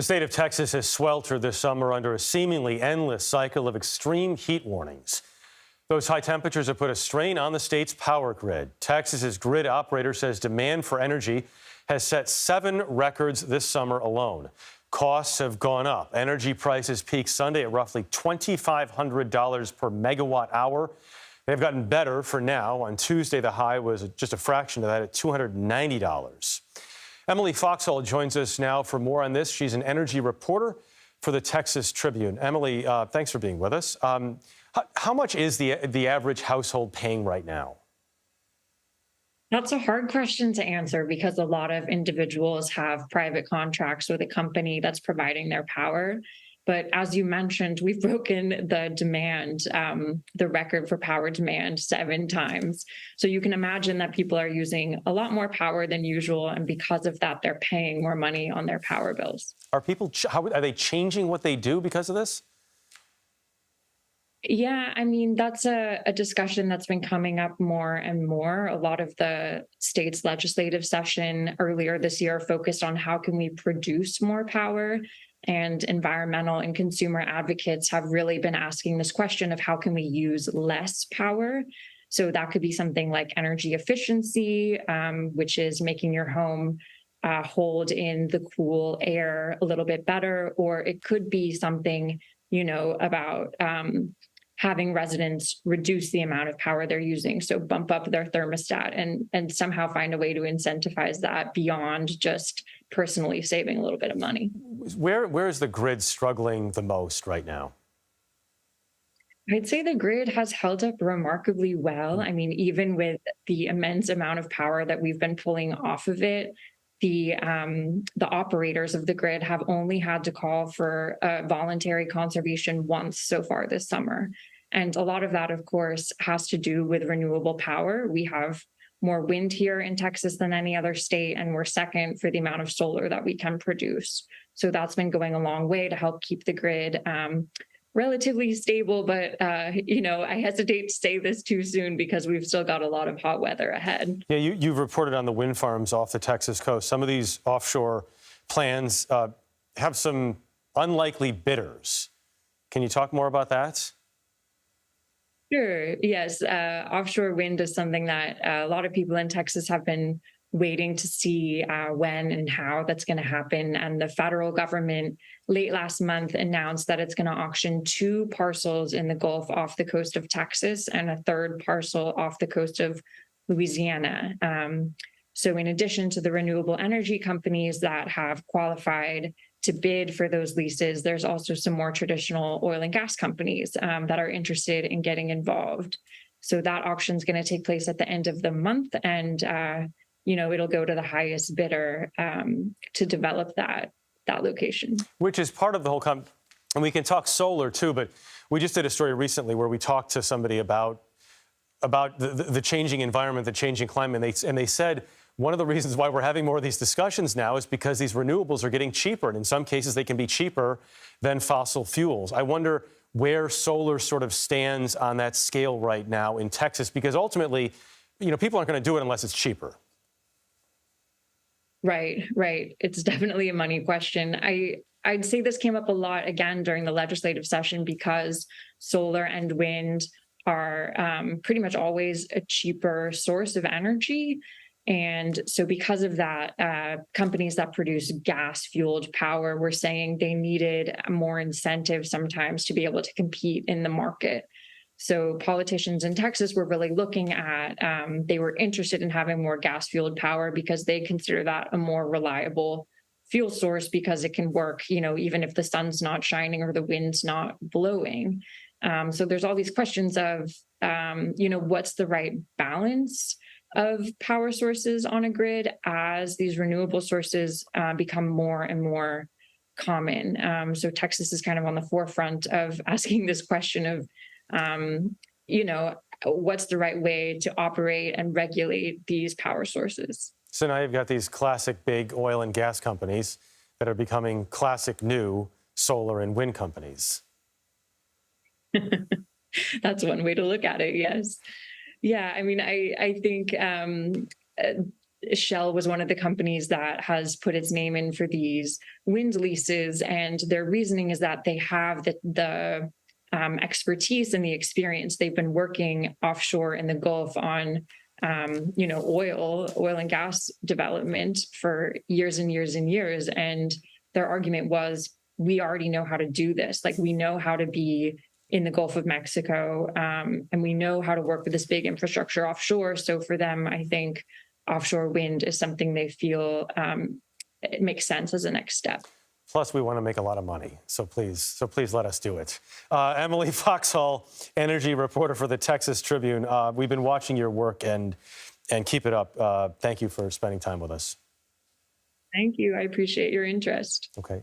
The state of Texas has sweltered this summer under a seemingly endless cycle of extreme heat warnings. Those high temperatures have put a strain on the state's power grid. Texas's grid operator says demand for energy has set 7 records this summer alone. Costs have gone up. Energy prices peaked Sunday at roughly $2,500 per megawatt hour. They've gotten better for now. On Tuesday, the high was just a fraction of that at $290. Emily Foxhall joins us now for more on this. She's an energy reporter for the Texas Tribune. Emily, thanks for being with us. How much is the average household paying right now? That's a hard question to answer because a lot of individuals have private contracts with a company that's providing their power. But as you mentioned, we've broken the demand, the record for power demand 7 times. So you can imagine that people are using a lot more power than usual. And because of that, they're paying more money on their power bills. Are people, are they changing what they do because of this? Yeah, I mean, that's a discussion that's been coming up more and more. A lot of the state's legislative session earlier this year focused on how can we produce more power, and environmental and consumer advocates have really been asking this question of how can we use less power. So that could be something like energy efficiency, which is making your home hold in the cool air a little bit better, or it could be something, about having residents reduce the amount of power they're using. So bump up their thermostat and somehow find a way to incentivize that beyond just personally saving a little bit of money. Where is the grid struggling the most right now? I'd say the grid has held up remarkably well. I mean, even with the immense amount of power that we've been pulling off of it, the operators of the grid have only had to call for voluntary conservation once so far this summer. And a lot of that, of course, has to do with renewable power. We have more wind here in Texas than any other state, and we're second for the amount of solar that we can produce. So that's been going a long way to help keep the grid relatively stable. But, I hesitate to say this too soon because we've still got a lot of hot weather ahead. Yeah, you've reported on the wind farms off the Texas coast. Some of these offshore plans have some unlikely bidders. Can you talk more about that? Sure. Yes. Offshore wind is something that a lot of people in Texas have been waiting to see when and how that's going to happen. And the federal government late last month announced that it's going to auction 2 parcels in the Gulf off the coast of Texas and a 3rd parcel off the coast of Louisiana. So in addition to the renewable energy companies that have qualified to bid for those leases, there's also some more traditional oil and gas companies that are interested in getting involved. So that auction is going to take place at the end of the month, and it'll go to the highest bidder to develop that location. Which is part of the whole and we can talk solar too, but we just did a story recently where we talked to somebody about the changing environment, the changing climate, and they said one of the reasons why we're having more of these discussions now is because these renewables are getting cheaper, and in some cases they can be cheaper than fossil fuels. I wonder where solar sort of stands on that scale right now in Texas, because ultimately, people aren't going to do it unless it's cheaper. Right. It's definitely a money question. I'd say this came up a lot again during the legislative session because solar and wind are pretty much always a cheaper source of energy. And so because of that, companies that produce gas-fueled power were saying they needed more incentive sometimes to be able to compete in the market. So politicians in Texas were really looking at, they were interested in having more gas-fueled power because they consider that a more reliable fuel source because it can work, even if the sun's not shining or the wind's not blowing. So there's all these questions of, what's the right balance of power sources on a grid as these renewable sources become more and more common. So Texas is kind of on the forefront of asking this question of, what's the right way to operate and regulate these power sources? So now you've got these classic big oil and gas companies that are becoming classic new solar and wind companies. That's one way to look at it, yes. Yeah, I mean, I think Shell was one of the companies that has put its name in for these wind leases, and their reasoning is that they have the expertise and the experience. They've been working offshore in the Gulf on oil and gas development for years and years and years. And their argument was, we already know how to do this. Like, we know how to be in the Gulf of Mexico, and we know how to work with this big infrastructure offshore. So for them, I think offshore wind is something they feel it makes sense as a next step. Plus, we want to make a lot of money. So please let us do it. Emily Foxhall, energy reporter for the Texas Tribune. We've been watching your work and keep it up. Thank you for spending time with us. Thank you. I appreciate your interest. Okay.